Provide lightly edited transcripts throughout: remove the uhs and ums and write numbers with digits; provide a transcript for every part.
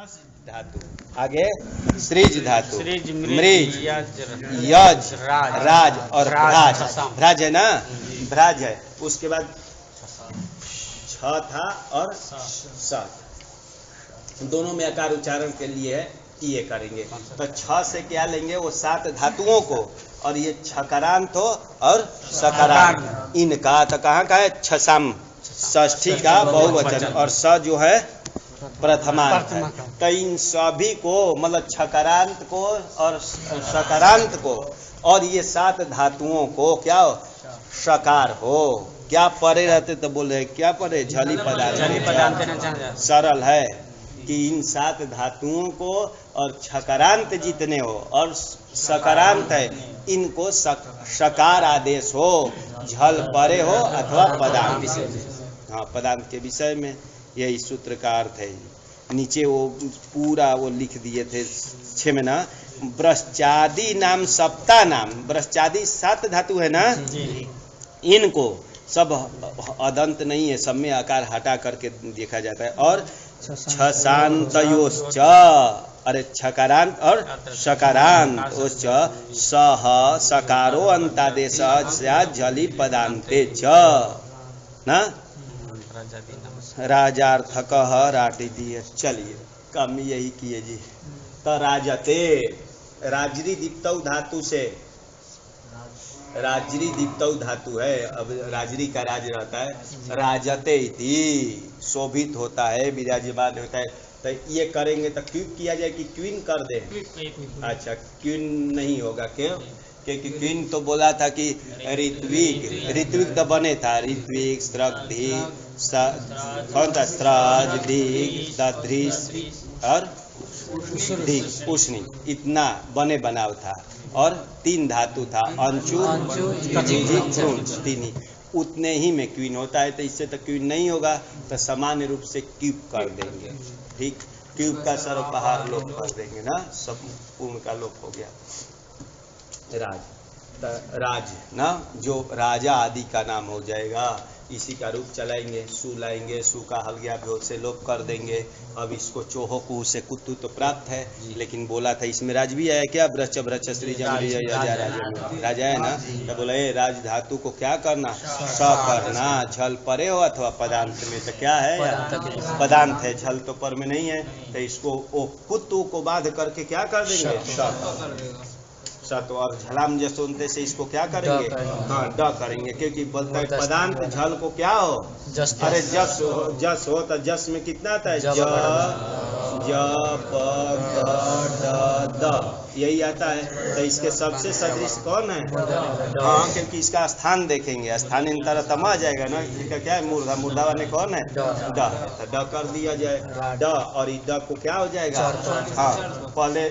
धातु। आगे सृज धातु, मृज, यज, राज और भ्राज। भ्राज है ना, भ्राज है। उसके बाद छ था और स, दोनों में आकार उच्चारण के लिए है, ये करेंगे। तो छ से क्या लेंगे, वो 7 धातुओं को, और ये छकारांत हो और सकारांत, इनका तो कहाँ का है, छसाम, षष्ठी का बहुवचन, और स जो है प्रथमांत है। तो इन सभी को, मतलब छकारांत को और सकारांत को, और ये 7 धातुओं को क्या हो, सकार हो। क्या परे रहते तो बोले क्या परे, झली पदार्थ। सरल है कि इन 7 धातुओं को और छकारांत जितने हो और सकारांत है, इनको सकार आदेश हो, झल परे हो अथवा पदांत। हाँ, पदांत के विषय में यही सूत्र का अर्थ है। नीचे वो पूरा वो लिख दिए थे 6 में ना, ब्रश्चादि नाम सप्ता नाम, ब्रश्चादि 7 धातु है ना, इनको सब अदंत नहीं है, सब में आकार हटा करके देखा जाता है। और छशांतयोश्च, अरे छकारांत और सकारांत, उच्च सह सकारो अंतादेश झली पदांते च ना, राजार्थक राटिति। चलिए कम यही किए जी। तो राजते, राजरी दीप्तौ धातु से, राजरी दीप्तौ धातु है, अब राजरी का राज रहता है, राजते इति, शोभित होता है, विराजमान होता है। तो ये करेंगे तो क्यों किया जाए कि क्वीन कर दे, अच्छा क्वीन नहीं होगा, क्यों, क्योंकि क्वीन तो बोला था कि ऋत्विक, ऋत्विक तो बने था, ऋत्विक स्त्रग्धि, कौन था, स्त्रज, दिग, दध्रिस और दिग, उष्णी, इतना बने बनाव था। और 3 धातु था, अंचु, तीन, उतने ही में क्वीन होता है। तो इससे तो क्वीन नहीं होगा, तो सामान्य रूप से क्यूब कर देंगे। ठीक, क्यूब का सर्वपहार लोप कर देंगे ना, सब पूर्ण का लोप हो गया। राज, राज ना, जो राजा आदि का नाम हो जाएगा, इसी का रूप चलाएंगे। सु लाएंगे, सु का हल्गिया भ्योत से लोप कर देंगे। अब इसको चोहो कुह से कुत्तु तो प्राप्त है, लेकिन बोला था इसमें राज भी आया क्या, ब्रच ब्रच सृज राजा है ना। तो बोला ये राज धातु को क्या करना, स करना, झल परे हो अथवा पदांत में। तो क्या है, पदांत है, झल तो पर में नहीं है। तो इसको ओ कुत्तु को बाध करके क्या कर देंगे, सत, और झलाम जसोंते से इसको क्या करेंगे, हाँ ड करेंगे, क्योंकि बोलता है पदांत झल को क्या हो, अरे जस हो, जस हो तो जस में कितना आता है, ज प द, यही आता है। तो इसके सबसे सदृश कौन है, हाँ, क्योंकि इसका स्थान देखेंगे, स्थानांतर तम आ जाएगा ना। इसका क्या है, मूर्धा, मूर्धा वाले कौन है, ड, तो ड कर दिया जाए, ड, और इस ड को क्या हो जाएगा, हाँ, पहले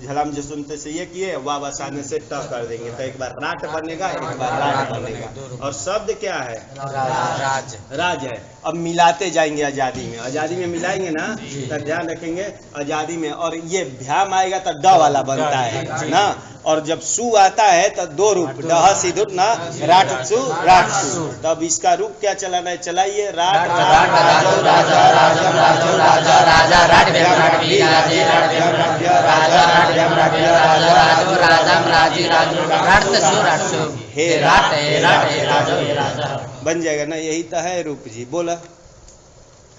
झलाम जसोंते से ये किए, वाव आसानी से ट कर देंगे। तो एक बार राट बनेगा, एक बार राट बनेगा। और शब्द क्या है, राज, राज है। अब मिलाते जाएंगे आजादी में, आजादी में मिलाएंगे ना, तो ध्यान रखेंगे आजादी में। और ये भ्याम आएगा तो ड वाला बनता है ना। और जब सु आता है तो 2 रूप, डह सिधुर ना, राट सु, राट सु। तब इसका रूप क्या चलाना है, चलाइए, राट बन जाएगा ना, यही तो है रूप जी। बोला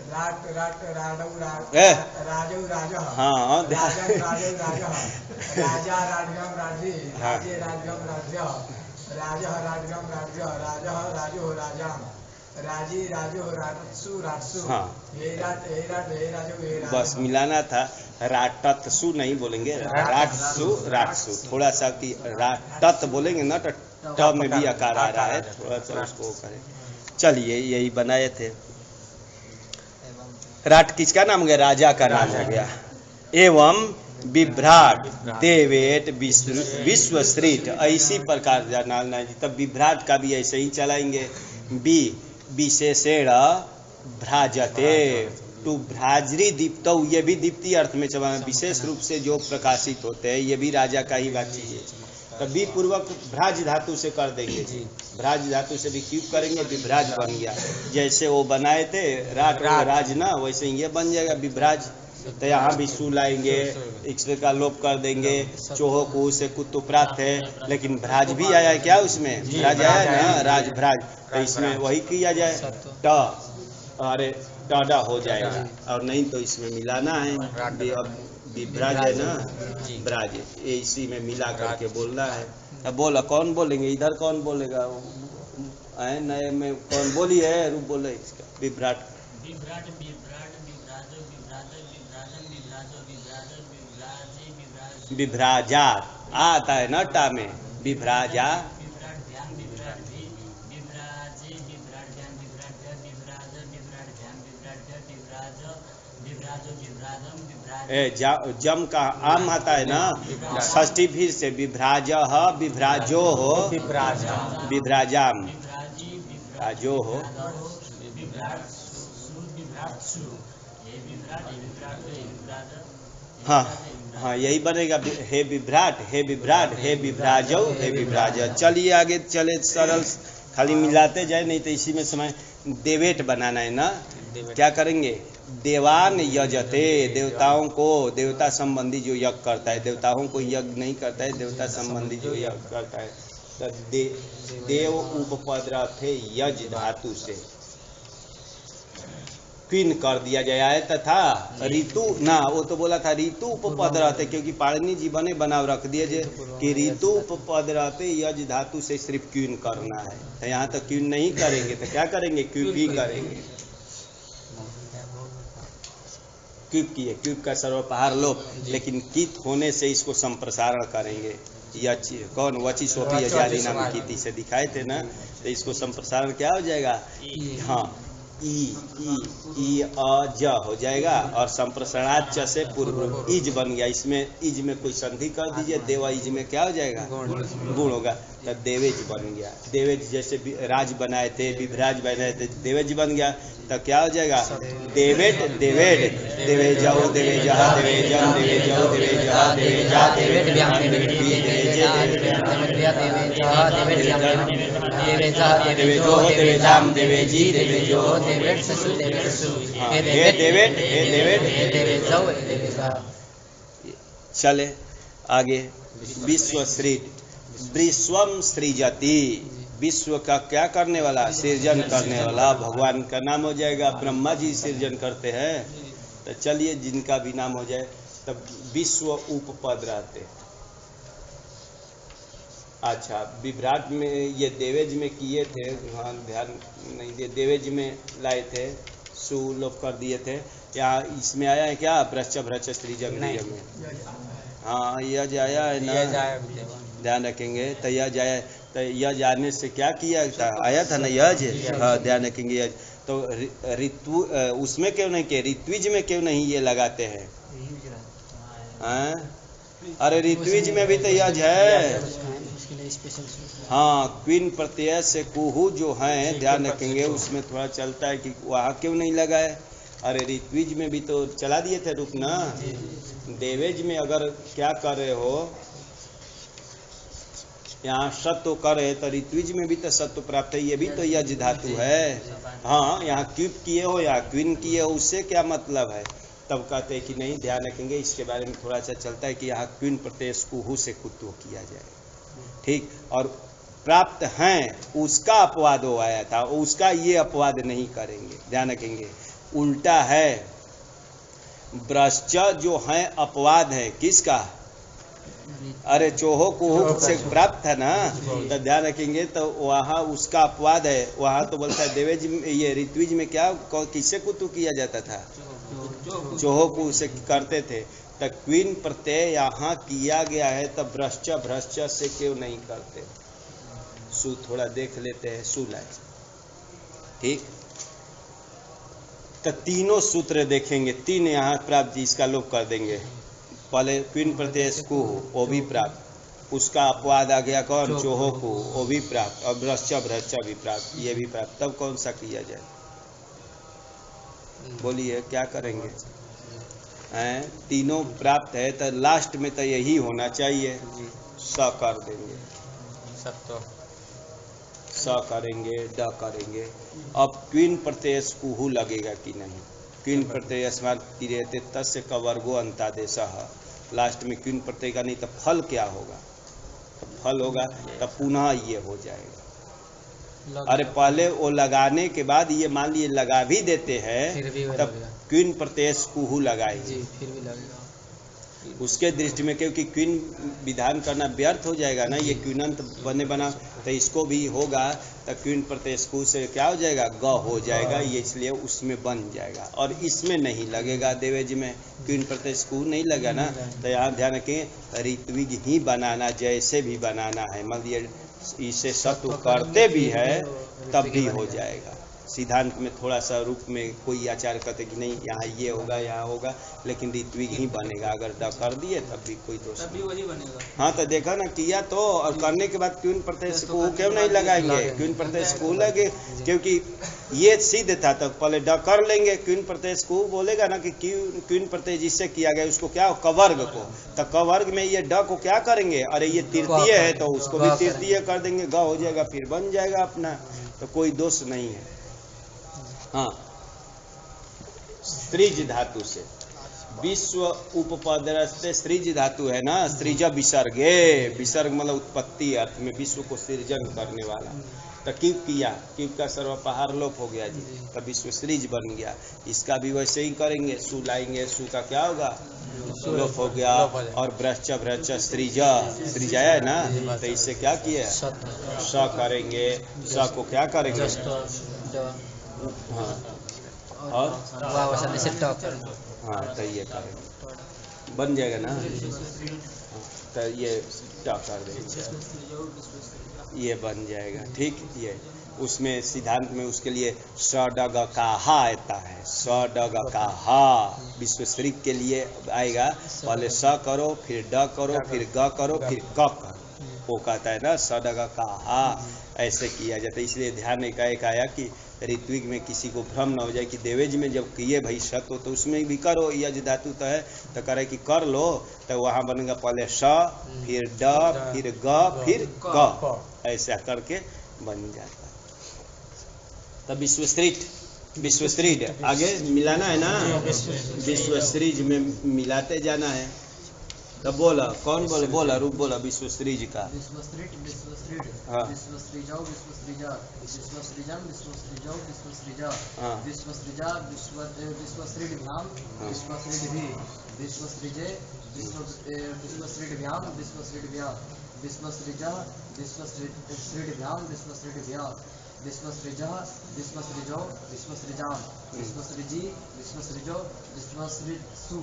राट राट राजौ राजौ राजा, हाँ, राजा राजगम राजी, राजे राजगम राज्य, राजा राजगम राज्य, राजा राजो राजाम, राजी राजो राजसु राजसु, हाँ, हे राट हे राट हे राजो हे राजा। बस मिलाना था, राटत्सु नहीं बोलेंगे, राटसु राटसु। थोड़ा सा कि राटत बोलेंगे ना तो ट में भी आकार आ रहा है, थोड़ा सा उसको करें। चलिए यही बनाए थे। राट किसका नाम हो गया, राजा का नाम हो गया। एवं विभ्राट, देवेट, विश्वश्रीट, ऐसी प्रकार जानना जी। तब विभ्राट का भी ऐसे ही चलाएंगे। बी विशेषेण भ्राजते, टू भ्राजरी दीप्तौ, ये भी दीप्ति अर्थ में चला, विशेष रूप से जो प्रकाशित होते हैं, ये भी राजा का ही वाची है। तभी पूर्वक भ्राज धातु से कर देंगे जी, भ्राज धातु से भी क्यूब करेंगे, विभ्राज बन गया। जैसे वो बनाए थे राट राज ना, वैसे ये बन जाएगा विभ्राज। तो यहाँ भी सु लाएंगे, इक्ष्र का लोप कर देंगे, चोहो कुहू से कुतु प्राप्त है, लेकिन भ्राज भी आया है क्या उसमें? भ्राज आया है ना, राज भ्राज, तो इसमें वही किया जाए ट, अरे टाडा हो जाएगा, और नहीं तो इसमें मिलाना है, अब विभ्राज है ना, ब्राज, ये इसी में मिला करके बोलना है। अब बोला कौन बोलेंगे, इधर कौन बोलेगा, नए में कौन बोली है, रूप बोले इसका विभ्राट, विभ्राजा आता है ना टा में, विभ्राजा, जम का आम आता है ना, षष्ठी फिर से विभ्राज, विभ्राजो हो, विभ्राजाम, विभ्राजो हो, हाँ हाँ यही बनेगा, हे विभ्राट, हे विभ्राट, हे विभ्राजो, हे विभ्राज। चलिए आगे चले, सरल खाली मिलाते जाए, नहीं तो इसी में समय देवेट बनाना है ना। क्या करेंगे, देवान यजते, देवताओं को, देवता संबंधी जो यज्ञ करता है, देवताओं को यज्ञ नहीं करता है, देवता संबंधी जो यज्ञ करता है, तो देव उपपद्रथे यज धातु से क्विन कर दिया गया है, तथा ऋतु ना, वो तो बोला था ऋतु उपपद रहते, क्योंकि पाणिनि जी बने बनाव रख दिए जे कि ऋतु उपपद रहते यज धातु से सिर्फ क्विन करना है, तो यहाँ तो क्विन नहीं करेंगे, तो क्या करेंगे, क्यूब ही करेंगे, क्यूब किए, क्यूब का सर्वपहार लोप, लेकिन कित होने से इसको संप्रसारण करेंगे, यच कौन वची सोफी यजादी नाम कीति से दिखाए थे ना, तो इसको संप्रसारण क्या हो जाएगा, हाँ ई अ ज हो जाएगा, और संप्रसारणाच से पूर्व इज बन गया, इसमें इज में कोई संधि कर दीजिए, देवा इज में क्या हो जाएगा, गुण होगा, तो देवेज बन गया, देवेज जैसे राज बनाए थे, विभ्राज बनाए थे, देवेज बन गया, तो क्या हो जाएगा, देवेट, देवेड, देवेजो, देवेजह, देवेजम, देवेजो, देवेजह, देवेजा, देवेड्याम, देवेडी, देवेजो, देवेजाम, देवेजी, देवेजो, देवेट्सु, देवेट्सु, हे देवेट, हे देवेट, हे देवेजो, देवेजा। चले आगे, विश्व सृज, विश्वम सृजति, विश्व का क्या करने वाला, सृजन करने वाला, भगवान का नाम हो जाएगा, ब्रह्मा जी सृजन करते हैं, तो चलिए जिनका भी नाम हो जाए, तब विश्व उपपद रहते। अच्छा, विभ्राट में ये देवेज में किए थे, हाँ ध्यान नहीं दिए, देवेज में लाए थे, सुलोप कर दिए थे, यहाँ इसमें आया है क्या, भ्रच भ्रच सृजन में, हाँ यज आया है ना, ध्यान रखेंगे, तो यज आया, तो यज आने से क्या किया था, आया था ना यज, हाँ ध्यान रखेंगे यज, तो ऋतु उसमें क्यों नहीं किए, ऋत्विज में क्यों नहीं ये लगाते हैं, अरे ऋत्विज में भी तो यज है, हाँ क्विन प्रत्यय से कुहू जो है, ध्यान रखेंगे, उसमें थोड़ा चलता है कि वहाँ क्यों नहीं लगाए, अरे ऋत्विज में भी तो चला दिए थे रूप ना, देवेज में अगर क्या कर रहे हो, यहाँ सत्व करे, तो ऋत्विज में भी तो सत्व प्राप्त है, ये भी तो यज धातु है, हाँ यहाँ क्यूब किए हो या क्विन किए हो, उससे क्या मतलब है, तब कहते हैं कि नहीं, ध्यान रखेंगे, इसके बारे में थोड़ा सा चलता है कि यहाँ क्विन प्रत्यय कुहू से कुत्तु किया जाए, ठीक, और प्राप्त हैं उसका अपवाद हो आया था, उसका ये अपवाद नहीं करेंगे, ध्यान रखेंगे, उल्टा है, ब्रश्च जो है अपवाद है, किसका, अरे चोहो कुहू से प्राप्त है ना, तो ध्यान रखेंगे, तो वहाँ उसका अपवाद है, वहाँ तो बोलता है देवेज, ये ऋत्विज में क्या किससे कुतु किया जाता था, चोहो कुहू से करते थे, तो क्वीन प्रत्यय यहाँ किया गया है, तो भ्रश्च भ्रश्च से क्यों नहीं करते, सु थोड़ा देख लेते हैं, सु लाए, ठीक, तो तीनों सूत्र देखेंगे, तीन यहाँ प्राप्त, इसका लोप कर देंगे, पहले क्वीन प्रत्यय कुहू, वो भी प्राप्त, उसका अपवाद आ गया कौन, चोहो को, वो भी प्राप्त, और भ्रश्च भ्रश्च भी प्राप्त, ये भी प्राप्त, तब कौन सा किया जाए, बोलिए क्या करेंगे, तीनों प्राप्त है, तो लास्ट में तो यही होना चाहिए, स कर देंगे, स करेंगे, ड करेंगे, अब क्वीन प्रत्यय कुहू लगेगा कि नहीं, क्वीन प्रत्यय अस्मात् क्रियते तस्य कवर्गो अंतादेशः। लास्ट में क्वीन प्रत्यय का नहीं तो फल क्या होगा, तो फल होगा तब पुनः ये हो जाएगा। अरे पहले वो लगाने के बाद ये मान लिए लगा भी देते हैं तब क्वीन प्रत्यय कुहू लगाएंगे, फिर भी लगेगा उसके दृष्टि में, क्योंकि क्वीन विधान करना व्यर्थ हो जाएगा ना, ये क्वीनंत बने बना तो इसको भी होगा तो क्वीन प्रत्यय कु से क्या हो जाएगा, ग हो जाएगा, ये इसलिए उसमें बन जाएगा और इसमें नहीं लगेगा। देवेज में क्वीन प्रत्यय कु नहीं लगा ना, तो यहाँ ध्यान रखें ऋत्विज ही बनाना, जैसे भी बनाना है, मतलब इसे सत्व करते भी है तब भी हो जाएगा। सिद्धांत में थोड़ा सा रूप में कोई आचार्य कहते कि नहीं यहाँ ये होगा यहाँ होगा, लेकिन ऋत्विज ही बनेगा, अगर ड कर दिए तब भी कोई दोष तभी वही बनेगा। हाँ तो देखा ना, किया तो और करने के बाद क्वीन प्रत्यय को क्यों नहीं लगाएंगे, क्वीन प्रत्यय को लगे, क्योंकि ये सिद्ध था तो पहले ड कर लेंगे, क्वीन प्रत्यय को बोलेगा ना कि क्वीन प्रत्यय जिससे किया गया उसको क्या कवर्ग को, तो कवर्ग में ये ड को क्या करेंगे, अरे ये तृतीय है तो उसको भी तृतीय कर देंगे, ग हो जाएगा, फिर बन जाएगा अपना, तो कोई दोष नहीं है। हाँ, स्त्रीज धातु से विश्व उपपदरस्ते स्त्रीज धातु है ना, स्त्रीज विसर्गे, विसर्ग मतलब उत्पत्ति अर्थ में विश्व को सृजन करने वाला, तो कीप किया, कीप का सर्वपहार लोप हो गया जी, तब विश्व सृज बन गया। इसका भी वैसे ही करेंगे, सु लाएंगे, सु का क्या होगा, लोप हो गया, और भ्रश्च भ्रश्च सृज, सृजाया है ना, तो इससे क्या किया, स करेंगे, स को क्या करेंगे, हाँ, और हाँ तो ये करेंगे, बन जाएगा ना, तो ये क्या कर देंगे, ये बन जाएगा, ठीक। ये उसमें सिद्धांत में उसके लिए स डग का हा आता है, स डग का हा विश्वश्री के लिए आएगा, पहले स करो फिर ड करो फिर ग करो फिर क करो, वो कहता है ना स डग का हा, ऐसे किया जाता है। इसलिए ध्यान एक आया कि ऋत्विक में किसी को भ्रम न हो जाए कि देवेज में जब किए भाई सत्व तो उसमें भी करो, यज धातु तो है तो करे कि कर लो, तो वहाँ बनेगा पहले स फिर ड फिर ग फिर क, ऐसा करके बन जाता है। तब विश्वश्रीड आगे मिलाना है ना, विश्वश्रीज में मिलाते जाना है। तब बोला कौन बोले, बोला रूप बोला विश्वश्रीज का, हाँ विश्वसृजा विश्वसृजो विश्वसृजाम विश्वसृजी विश्वसृजो विश्वसृजसु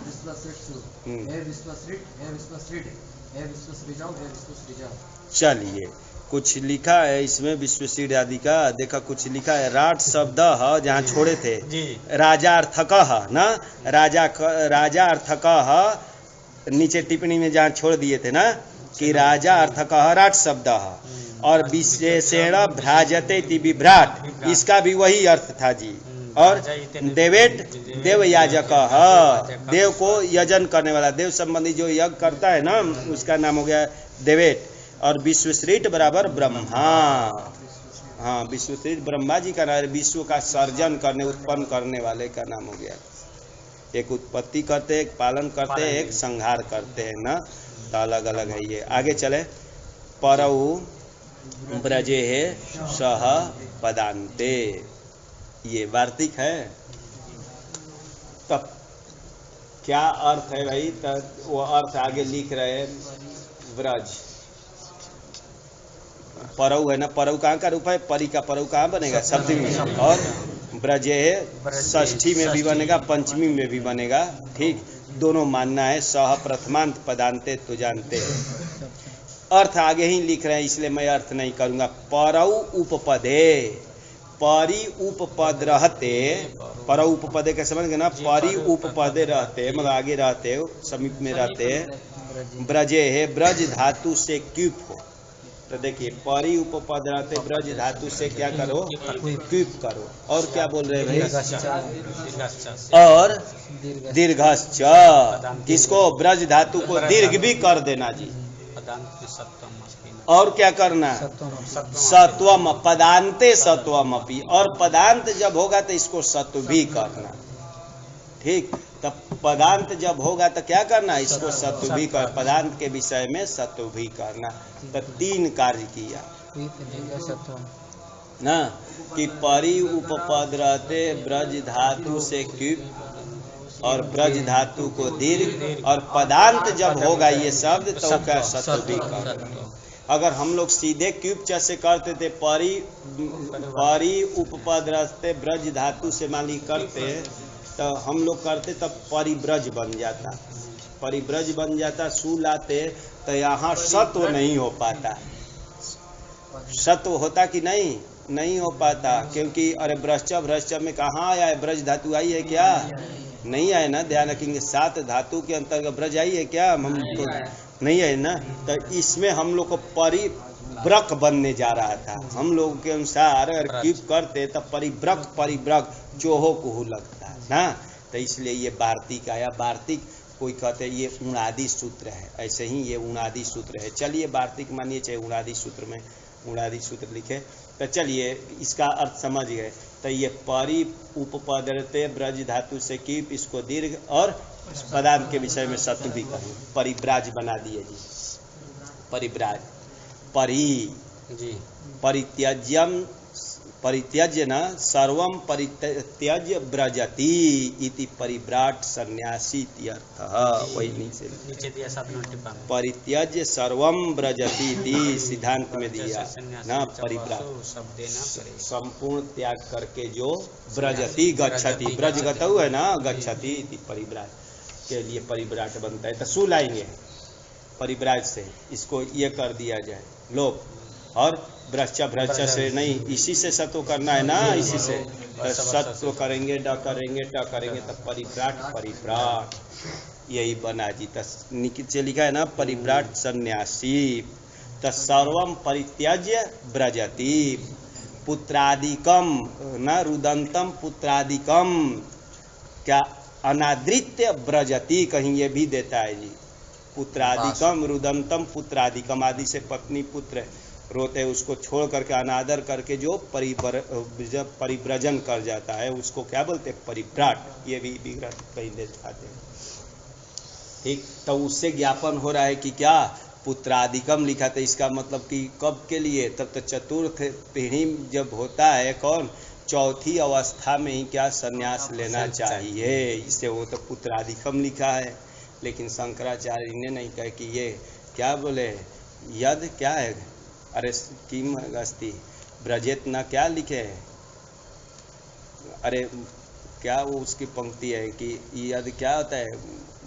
विश्वसृजसु हे विश्वसृज हे विश्वसृज हे विश्वसृजो हे विश्वसृजा। चलिए कुछ लिखा है इसमें विश्वसृज आदि का, देखा कुछ लिखा है राट शब्द है, जहाँ छोड़े थे राजार्थक ना, राजार्थक नीचे टिप्पणी में जहाँ छोड़ दिए थे ना कि राजा अर्थक राट शब्द है, और विशेषण भ्राजते इति विभ्राट, इसका भी वही अर्थ था जी। और देवेट देव याजक, देव को यजन करने वाला, देव संबंधी जो यज्ञ करता है ना उसका नाम हो गया देवेट। और विश्वश्रीट बराबर ब्रह्मा, हाँ विश्वश्रीट ब्रह्मा जी का नाम, विश्व का सर्जन करने उत्पन्न करने वाले का नाम हो गया। एक उत्पत्ति करते, एक पालन करते, एक संहार करते हैं ना, तो अलग अलग है ये। आगे चले, परऊ ब्रजे है सह पदांते, ये वार्तिक है। तब क्या अर्थ है भाई, तब वो अर्थ आगे लिख रहे हैं, ब्रज परऊ है ना, परऊ कहाँ का रूप है, परी का परऊ कहाँ बनेगा, सप्तमी में, और ब्रजे है षष्ठी में भी बनेगा पंचमी में भी बनेगा, ठीक, दोनों मानना है। सह प्रथमांत पदांते तो जानते हैं, अर्थ आगे ही लिख रहे हैं इसलिए मैं अर्थ नहीं करूंगा। परऊ उपपदे, परी उपपद रहते, परऊ उपपदे का समझ गए ना, परी उपपदे रहते मतलब आगे रहते समीप में रहते, ब्रजे है ब्रज धातु से क्यूप हो, तो देखिए परी उपपद रहते ब्रज धातु से क्या करो, क्यूप करो। और क्या बोल रहे हैं भाई, और दीर्घश्च, किसको, ब्रज धातु को दीर्घ भी कर देना जी। और क्या करना, सत्वम, पदांते सत्वम अपि, और पदांत जब होगा तो इसको सत्व भी करना। ठीक। तब पदांत जब होगा तो क्या करना, इसको सत्व भी कर, पदांत के विषय में सत्व भी करना। तो 3 कार्य किया ना, कि परि उपपद रहते ब्रज धातु से क्यूप और ब्रज धातु को दीर्घ, और पदांत जब होगा ये शब्द तो क्या सत्व भी करना। अगर हम लोग सीधे क्यूब च से करते थे परि उपपद रहते ब्रज धातु से मान ली करते तो हम लोग करते तब परिब्रज बन जाता, परिब्रज बन जाता। सु लाते तो यहाँ सत्व नहीं हो पाता, सत्व होता कि नहीं हो पाता, क्योंकि अरे भ्रष्ट में कहाँ आया है, ब्रज धातु आई है क्या, नहीं आए ना, ध्यान रखेंगे। 7 धातु के अंतर्गत ब्रज आई है क्या, हम तो नहीं है ना। तो इसमें हम लोग को परिव्रक बनने जा रहा था, हम लोगों के अनुसार अगर कीप करते तब परिव्रक चोहो कुहू लगता है ना। तो इसलिए ये वार्तिक आया। वार्तिक कोई कहते हैं ये उणादि सूत्र है, ऐसे ही ये उणादि सूत्र है। चलिए वार्तिक मानिए चाहे उणादि सूत्र में उणादि सूत्र लिखे, तो चलिए इसका अर्थ समझ गए। तो ये परि उपपदरते ब्रज धातु से कीप, इसको दीर्घ और पदांत के विषय में सत्व भी करें, परिब्राज बना दिए जी। परिब्राज परि जी परित्यज्य न सर्वम परित्यज्य ब्रजति इति परिव्राट सन्यासी अर्थ। वही नीचे दिया परित्यज्य सर्वम ब्रजति इति सिद्धांत में दिया ना। परिव्राट संपूर्ण त्याग करके जो ब्रजति गच्छति, ब्रज गतौ है ना, गच्छति इति परिव्राट के लिए परिव्राट बनता है। तो सु लाएंगे परिव्राज से, इसको ये कर दिया जाए लोप, और भ्रष्ट से नहीं, इसी से सत्व करना है ना, इसी से सत्व करेंगे, ड करेंगे, ट करेंगे, तब परिव्राट यही बना जी। नीचे लिखा है ना परिव्राट सन्यासी। सर्वम परित्यज्य ब्रजति पुत्रादिकम न रुदंतम पुत्रादिकम, क्या अनादृत्य ब्रजति, कहीं ये भी देता है जी। पुत्रादिकम रुदंतम पुत्रादिकम, आदि से पत्नी पुत्र रोते उसको छोड़ करके अनादर करके जो परिव्रजन कर जाता है उसको क्या बोलते हैं, परिव्राट। ये भी विग्रह कहीं दिखाते हैं, ठीक। तो उससे ज्ञापन हो रहा है कि क्या पुत्रादिकम लिखा था, इसका मतलब कि कब के लिए, तब तो चतुर्थ पीढ़ी जब होता है, कौन, चौथी अवस्था में ही क्या संन्यास लेना चाहिए, इससे वो तो पुत्रादिकम लिखा है। लेकिन शंकराचार्य ने नहीं कहा कि ये क्या बोले, यद क्या है, अरे किम अस्ति ब्रजेत न क्या लिखे है, अरे क्या वो उसकी पंक्ति है कि यद क्या होता है,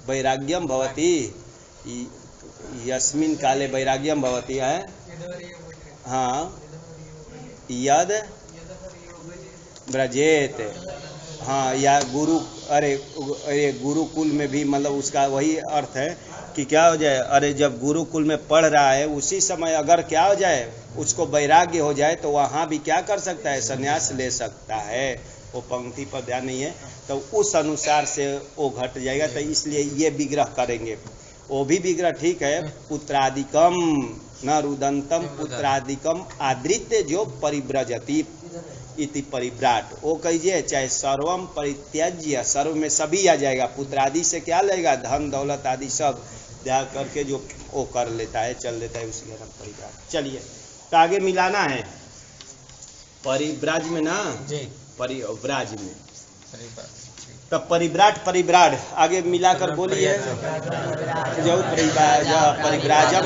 वैराग्यम भवति, यस्मिन काले वैराग्यम भवति है, हाँ, यद ब्रजेत, हाँ, या गुरु, अरे गुरुकुल में भी मतलब उसका वही अर्थ है कि क्या हो जाए, अरे जब गुरुकुल में पढ़ रहा है उसी समय अगर क्या हो जाए, उसको वैराग्य हो जाए तो वहाँ भी क्या कर सकता है, संन्यास ले सकता है। वो पंक्ति पर ध्यान नहीं है, तो उस अनुसार से वो घट जाएगा। तो इसलिए ये विग्रह करेंगे, वो भी विग्रह ठीक है। पुत्रादिकम न रुदंतम पुत्रादिकम आदृत्य जो परिव्रजति इति परिव्राट, वो कहिए, चाहे सर्वम परित्यज्य, सर्व में सभी आ जाएगा, पुत्रादि से क्या लेगा, धन दौलत आदि सब त्याग करके जो वो कर लेता है, चल लेता है, उसी का नाम परिव्राट। चलिए तो आगे मिलाना है परिव्राज में ना जी, परिव्राज में, तब परिव्राट आगे मिलाकर बोलिए, जो परिव्राजम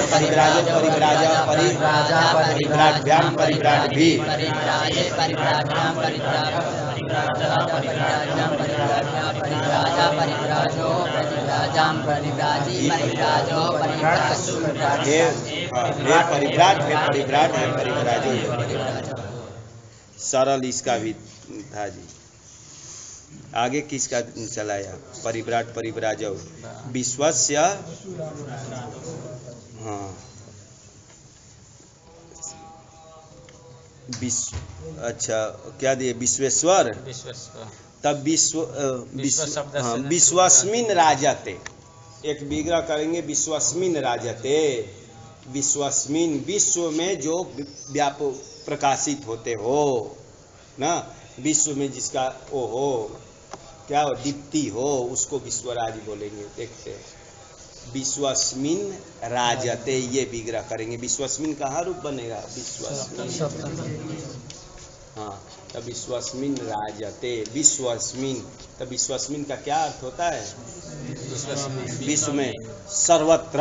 परिव्राट्भ्याम परिव्राट भी, परिव्राट है परिव्राजो, सरल इसका भी था जी। आगे किसका चलाया, परिव्राट परिव्राजो विश्वस्य, हाँ विश्व, अच्छा क्या दिए, विश्वेश्वर, तब विश्वस्मिन राजते, एक विग्रह करेंगे, विश्वस्मिन राजते, विश्वस्मिन विश्व में जो व्यापक प्रकाशित होते हो ना, विश्व में जिसका ओ हो, क्या हो, दीप्ति हो, उसको विश्वराज बोलेंगे। देखते हैं, विश्वस्मिन राजते, ये विग्रह करेंगे। विश्वस्मिन कहाँ रूप बनेगा, विश्वस्मिन, हाँ, तब विश्वस्मिन राजते, विश्वस्मिन, तब विश्वस्मिन का क्या अर्थ होता है, विश्व में, सर्वत्र,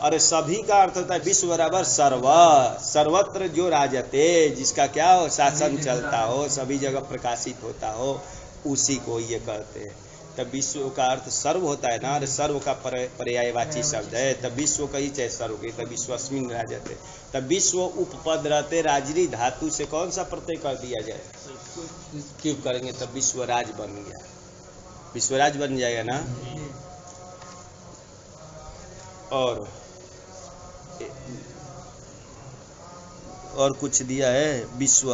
अरे सभी का अर्थ होता है विश्व बराबर सर्व, सर्वत्र जो राजते, जिसका क्या हो, शासन चलता हो, सभी जगह प्रकाशित होता हो, उसी को ये कहते हैं। तब विश्व का अर्थ सर्व होता है ना, अरे सर्व का पर्यायवाची शब्द है, तब विश्व का ही चाहे सर्व की, तब विश्वस्मिन राजते। तब विश्व उपपद रहते राजरी धातु से कौन सा प्रत्यय कर दिया जाए, क्यों करेंगे, तब विश्वराज बन गया, विश्वराज बन जाएगा ना। और कुछ दिया है, विश्व,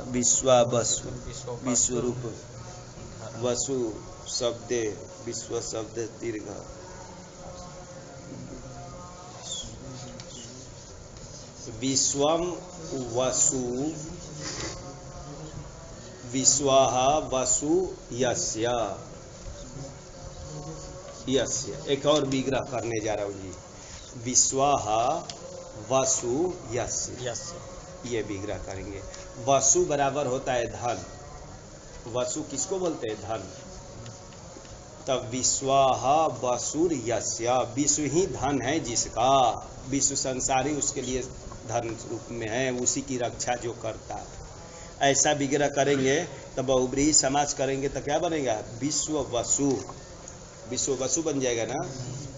विश्वा वसु, विश्व रूप, वसु शब्दे, विश्व शब्द दीर्घ, विश्वम वसु, विश्वाः वसु यस्य, यस्य। एक और विग्रह करने जा रहा हूँ जी, विश्वाः वसु यस्य, ये विग्रह करेंगे। वसु बराबर होता है धन, वसु किसको बोलते हैं, धन। तब विश्वाः वसुर यस्य, विश्व ही धन है जिसका, विश्व संसारी उसके लिए धन रूप में है, उसी की रक्षा जो करता है, ऐसा विग्रह करेंगे। तब बहुब्रीहि समास करेंगे तो क्या बनेगा, विश्व वसु, विश्व वसु बन जाएगा ना।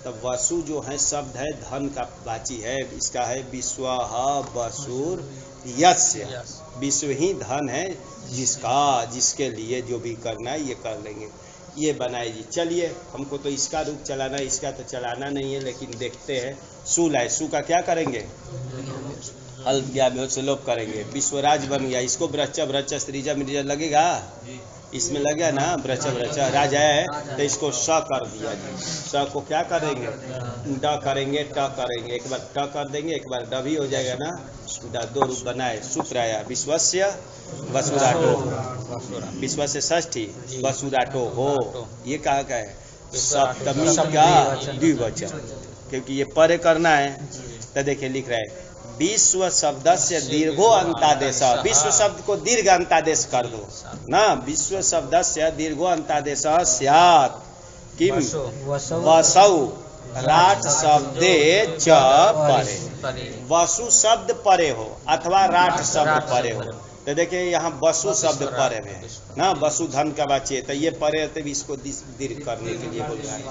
तब वसु जो है शब्द है धन का वाची है, इसका है विश्वाः वसुर यस्य, विश्व ही धन है जिसका, जिसके लिए जो भी करना है ये कर लेंगे, ये बनाए जी। चलिए, हमको तो इसका रूप चलाना है, इसका तो चलाना नहीं है, लेकिन देखते हैं। सु लाए, सु का क्या करेंगे, अल्प ज्ञा से लोप करेंगे, विश्वराज बन गया। इसको ब्रच ब्रच स्त्रीजा मिर्जा लगेगा, इसमें लग गया ना, ब्रच ब्रच राज है, तो इसको स कर दिया जी। स को क्या करेंगे, ड करेंगे, ट करेंगे, एक बार ट कर देंगे, एक बार ड भी हो जाएगा ना, दो रूप बनाए। सूत्र आया, विश्वस्य वसुराटो, विश्वस्य षष्ठी वसुराटो हो, ये कहा का है, सप्तमी का द्विवचन, क्योंकि ये परे करना है। तो देखिए लिख रहा है, विश्व शब्द से दीर्घो अंतादेश, विश्व शब्द को दीर्घ अंतादेश कर दो ना, विश्व शब्द से दीर्घो अंतादेश स्यात् किम वसौ राट शब्दे च परे, वसु शब्द परे हो अथवा राट शब्द परे हो। तो देखिए यहाँ वसु शब्द परे में ना, वसु धन का वाची है, तो ये परे तो इसको दीर्घ करने के लिए बोल रहा है।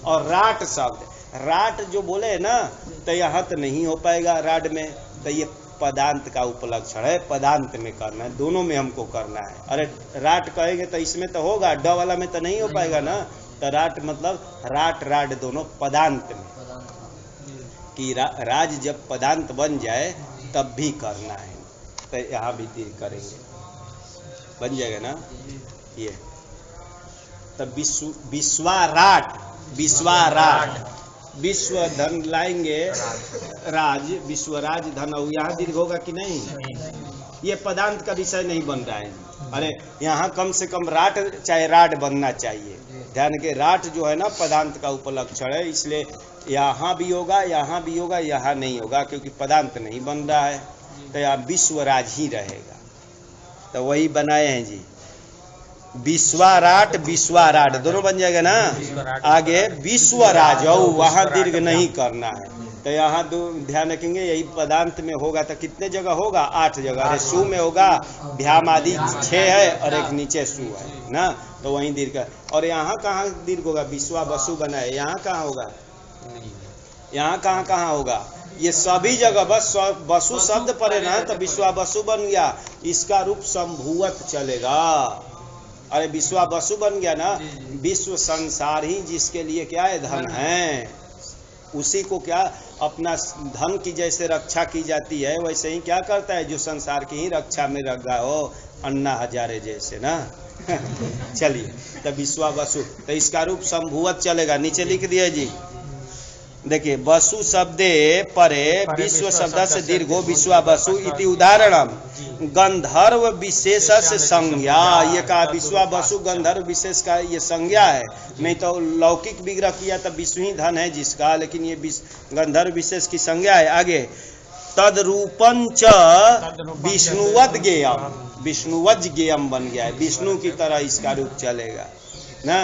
और राट शब्द, राट जो बोले ना, तो यहाँ तो नहीं हो पाएगा राड में, तो ये पदांत का उपलक्षण है, पदांत में करना है, दोनों में हमको करना है। अरे राट कहेंगे तो इसमें तो होगा, ड वाला में तो नहीं हो पाएगा ना, तो राट मतलब राट राड दोनों पदांत में, कि राज जब पदांत बन जाए तब भी करना है, तो यहाँ भी तीर करेंगे, बन जाएगा ना ये। तब विश्वाराट, विश्वाराट, विश्व धन लाएंगे राज, विश्वराज धन, और यहाँ दीर्घ होगा कि नहीं, ये पदांत का विषय नहीं बन रहा है। अरे यहाँ कम से कम राट चाहे राड बनना चाहिए, ध्यान के, राट जो है ना पदांत का उपलक्षण है, इसलिए यहाँ भी होगा, यहाँ भी होगा, यहाँ नहीं होगा, क्योंकि पदांत नहीं बन रहा है, तो यहाँ विश्वराज ही रहेगा। तो वही बनाए हैं जी, विश्वाराट विश्वाराट दोनों बन जाएगा ना। आगे विश्वराज, वहां दीर्घ नहीं करना है, तो यहाँ दो ध्यान रखेंगे, यही पदांत में होगा तो कितने जगह होगा, 8 जगह। अरे सु में होगा, भ्याम आदि 6 है और एक नीचे सु है ना, तो वहीं दीर्घ। और यहाँ कहाँ दीर्घ होगा, विश्वा वसु बना है, यहाँ कहाँ होगा, यहाँ कहाँ होगा, ये सभी जगह बस वसु शब्द पड़े ना, तो विश्वा वसु बन गया, इसका रूप संभुवत चलेगा। अरे विश्वा वसु बन गया ना, विश्व संसार ही जिसके लिए क्या है, धन है, उसी को क्या अपना धन की जैसे रक्षा की जाती है, वैसे ही क्या करता है, जो संसार की ही रक्षा में रख गया हो, अन्ना हजारे जैसे ना। चलिए, तब विश्वा वसु, तो इसका रूप संभुवत चलेगा, नीचे लिख दिया जी, देखिए वसु शब्दे परे विश्व शब्द से दीर्घो विश्वा वसु इति उदाहरणम गंधर्व विशेष से संज्ञा। ये कहा विश्वा वसु गंधर्व विशेष का ये संज्ञा है, नहीं तो लौकिक विग्रह किया तो विष्णु ही धन है जिसका, लेकिन ये गंधर्व विशेष की संज्ञा है। आगे तद्रूपंच विष्णुवद गेयम, विष्णुवज गेयम बन गया है, विष्णु की तरह इसका रूप चलेगा ना,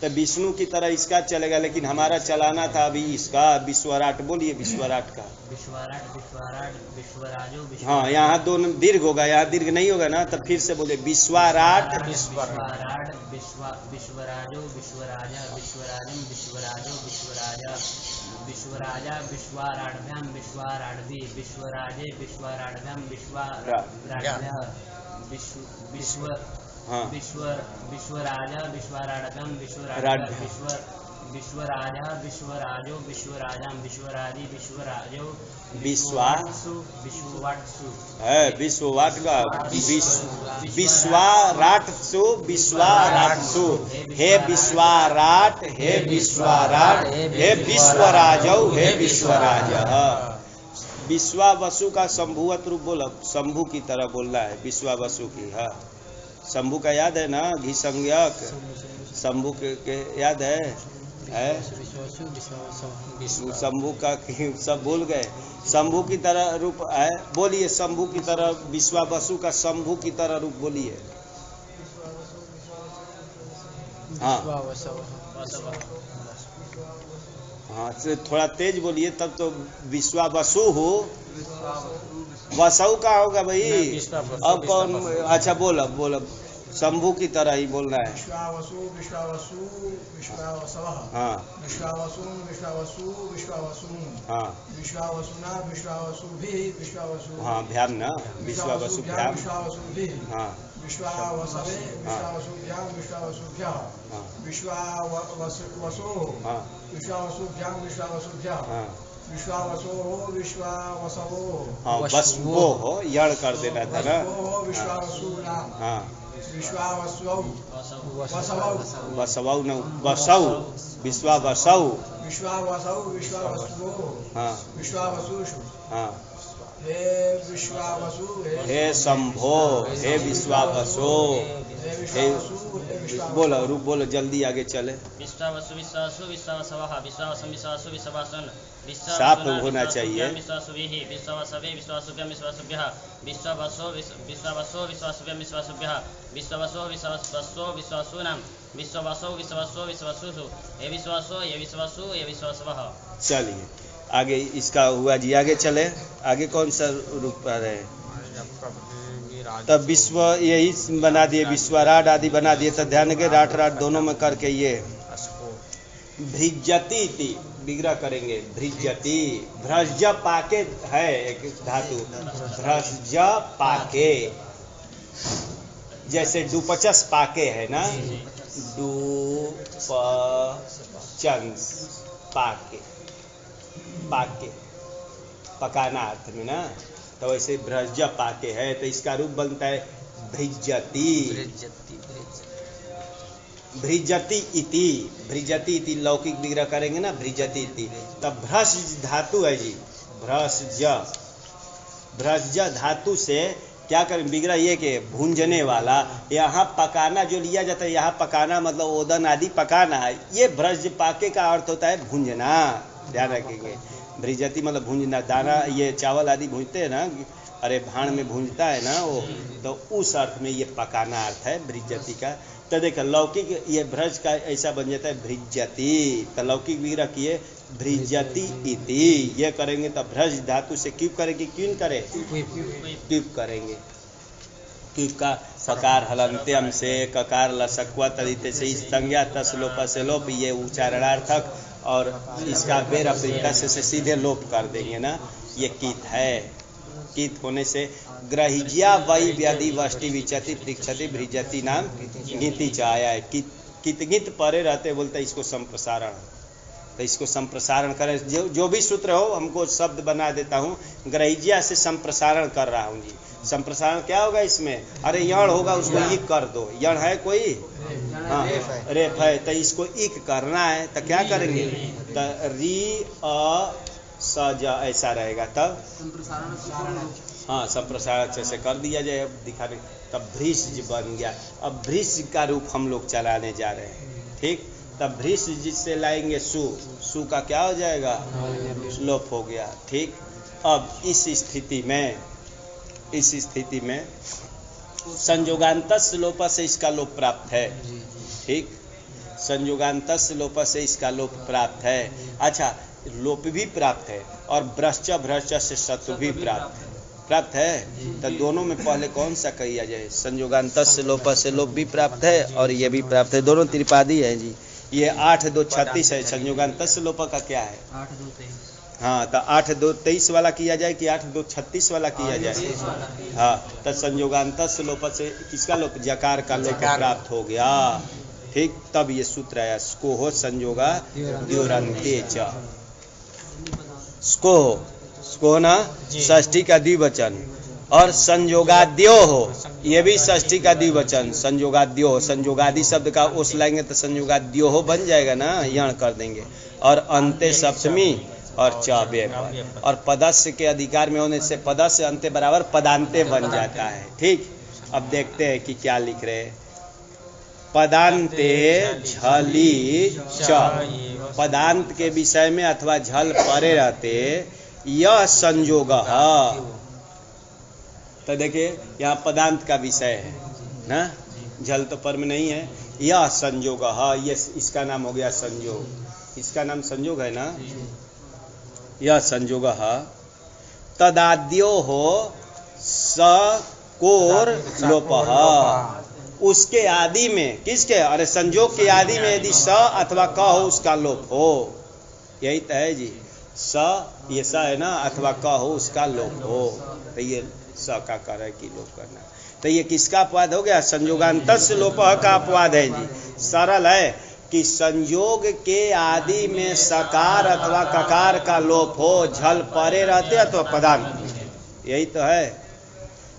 तो विष्णु की तरह इसका चलेगा, लेकिन हमारा चलाना था अभी इसका विश्वराट। बोलिए विश्वराट का विश्वराट विश्वराट विश्वराजो हाँ, यहाँ दोनों दीर्घ होगा, यहाँ दीर्घ नहीं होगा ना, तो फिर से बोले विश्वराट विश्वराट विश्वराजो विश्वराजा विश्वराजम विश्वराजो विश्वराजा विश्वराजा विश्वराढ़भ्याम विश्वराढ़भि विश्वराजे विश्वराढ़भ्याम विश्वराढ़भ्य विश्व हाँ विश्वराजा विश्वराढ़भ्याम विश्वराजा विश्वराजो विश्वराजाम विश्वराजी विश्वराजो विश्वासु है विश्ववाट का विश्वाराटसु विश्वाराटसु हे विश्वाराट हे विश्वराट हे विश्वराजौ हे विश्वराज। विश्वावसु का शंभुवत रूप बोला, शंभु की तरह बोलना है विश्वावसु की। हाँ शंभु का याद है ना, घी संज्ञक शंभु के याद है शंभु का सब भूल गए। शंभु की तरह रूप है, बोलिए शंभु की तरह, विश्वावसु का शंभु की तरह रूप बोलिए। हाँ हाँ थोड़ा तेज बोलिए तब तो विश्वावसु हो। वसु का होगा भाई, अब कौन? अच्छा बोलो बोलो, शंभु की तरह ही बोलना है। विश्वावसु विश्वावसु विश्वावसवः हाँ विश्वावसु विश्वावसु विश्वावसुं हाँ विश्वावसुना विश्वावसुभिः विश्वावसु हाँ भ्याम ना, विश्वावसुभ्याम विश्वावसुभिः हाँ विश्वावसवे विश्वावसुभ्यां विश्वावसुभ्यः हाँ विश्वावसोः हाँ विश्वावसुभ्यां विश्वावसुभ्यः हाँ विश्वावसोः विश्वावसवोः हाँ बस वो हो यड़ कर देना था ना। वसवोः विश्वावसूनां हाँ विश्वावसवौ वसवौ बसवौ न बसौ विश्वावसौ विश्वावसौ विश्वावसुवोः हाँ विश्वावसुषु हाँ हे विश्वावसु हे शंभो हे विश्वावसो हे बोलो रूप बोलो, जल्दी आगे चले। विश्वावसु विश्वासु विश्वावसवः विश्वावसं विश्वासु विश्वावसन साफ होना चाहिए। विश्वासुभिः विश्वावसवे विश्वासुभ्यां विश्वासुभ्यः विश्वावसो विश्वासुभ्यां विश्वासुभ्यः विश्वावसो विश्वावसो विश्वासूनां विश्वावसो विश्वावसो विश्वासुषु हे विश्वासो ये विश्वासु ये विश्वासवः। चलिए आगे इसका हुआ जी, आगे चले। आगे कौन सा रूप आ रहे हैं? तब विश्व यही बना दिए, विश्वराट आदि बना दिए, तो ध्यान के राट राट दोनों में करके ये भृजति इति विग्रह करेंगे। भृजति भ्रज पाके है एक धातु, भ्रज पाके, जैसे डुपचस पाके है ना, डुपचंस पाके, पाके पकाना अर्थ में ना, तो वैसे भ्रज पाके है, तो इसका रूप बनता है भृजति। भृजति इति, भृजति इति लौकिक विग्रह करेंगे ना, भृजति इति, तब भ्रज धातु है जी, भ्रज भ्रज धातु से क्या करें विग्रह ये कि भूंजने वाला, यहाँ पकाना जो लिया जाता है, यहाँ पकाना मतलब ओदन आदि पकाना है, ये भ्रज पाके का अर्थ होता है भूंजना, ध्यान रखेंगे। भृजति मतलब भूंजना, दाना ये चावल आदि भूंजते हैं ना, अरे भाण में भूंजता है ना वो, तो उस अर्थ में ये पकाना अर्थ है भृजति का। तो देखो लौकिक ये भ्रज का ऐसा बन जाता है भृजति, तो लौकिक विग्रह किए भृजति इति, ये करेंगे तो भ्रज धातु से क्यों करेंगे, क्यों करें क्यों करेंगे, क्यों का पकार हलंत्यम से ककार लसक्वा तरीके से इस संज्ञा तसलोप से लोप, ये उच्चारणार्थक, और इसका बेर अपृता से सीधे लोप कर देंगे ना, ये कित है। कित होने से ग्रहिज्या वै व्याधि वष्टि विचति पृक्षति भृजति नाम गीति चाया है। कित गित परे रहते बोलते इसको संप्रसारण, तो इसको संप्रसारण करें, जो भी सूत्र हो हमको शब्द बना देता हूँ, ग्रहिज्या से संप्रसारण कर रहा हूँ जी। संप्रसारण क्या होगा इसमें, अरे यण होगा उसको ये कर दो, यण है कोई हाँ रेफ है, तो इसको इक करना है तो क्या करेंगे, तो री अ स ज ऐसा रहेगा, तब हाँ संप्रसारण अच्छे से कर दिया जाए। अब दिखाने, तब भ्रीष बन गया। अब भ्रीष का रूप हम लोग चलाने जा रहे हैं, ठीक। तब भ्रीष जिससे लाएंगे सु, सु का क्या हो जाएगा, लोप हो गया, ठीक। अब इस स्थिति में संयोगांतस्य लोप से इसका लोप प्राप्त है, ठीक। संयोगांतस्य लोप से इसका लोप प्राप्त है। अच्छा, लोप भी प्राप्त है और भ्रश्च भ्रश्च से सत्व भी प्राप्त है। तो दोनों में पहले कौन सा किया जाए, संयोगांतस्य लोप से लोप भी प्राप्त है और ये भी प्राप्त है, दोनों त्रिपादी है जी। ये 8 2 36 है, संयोगांतस्य लोप का क्या है, 8 2 23। हाँ, तो 8 2 23 वाला किया जाए कि 8 2 36 वाला किया जाए, हाँ। तो संयोगांतस्य लोप से किसका लोप, जकार का लोप प्राप्त हो गया, ठीक। तब ये सूत्र आया, स्कोह संयोगा द्योरन्ते च, स्कोह ना षष्ठी का द्विवचन, और संयोगाद्यो हो, ये भी षष्ठी का द्विवचन, संयोगाद्यो हो। संयोगादि शब्द का ओस लाएंगे तो संयोगाद्यो हो बन जाएगा ना, यण कर देंगे। और अंते सप्तमी और च व्यय पर, और पदस्य के अधिकार में होने से पदस्य अंते बराबर पदांते बन जाता है, ठीक। अब देखते हैं कि क्या लिख रहे हैं, पदांते झली च, पदांत के विषय में अथवा झल परे रहते यह संयोग। तो देखिए यहाँ पदांत का विषय है ना, झल तो पर में नहीं है, यह संयोग, ये इसका नाम हो गया संयोग, इसका नाम संयोग है ना, यह संयोग। तदाद्यो हो सकोर लोप, उसके आदि में, किसके, अरे संयोग के आदि में यदि स अथवा क हो उसका लोप हो, यही तो है जी, स ये स है ना, अथवा क हो उसका लोप हो, तो ये स का कार्य की लोप करना। तो ये किसका अपवाद हो गया, संयोगांतस्य लोप का अपवाद है जी। सरल है कि संयोग के आदि में सकार अथवा ककार का लोप हो, झल परे रहते अथवा पदांत, यही तो है।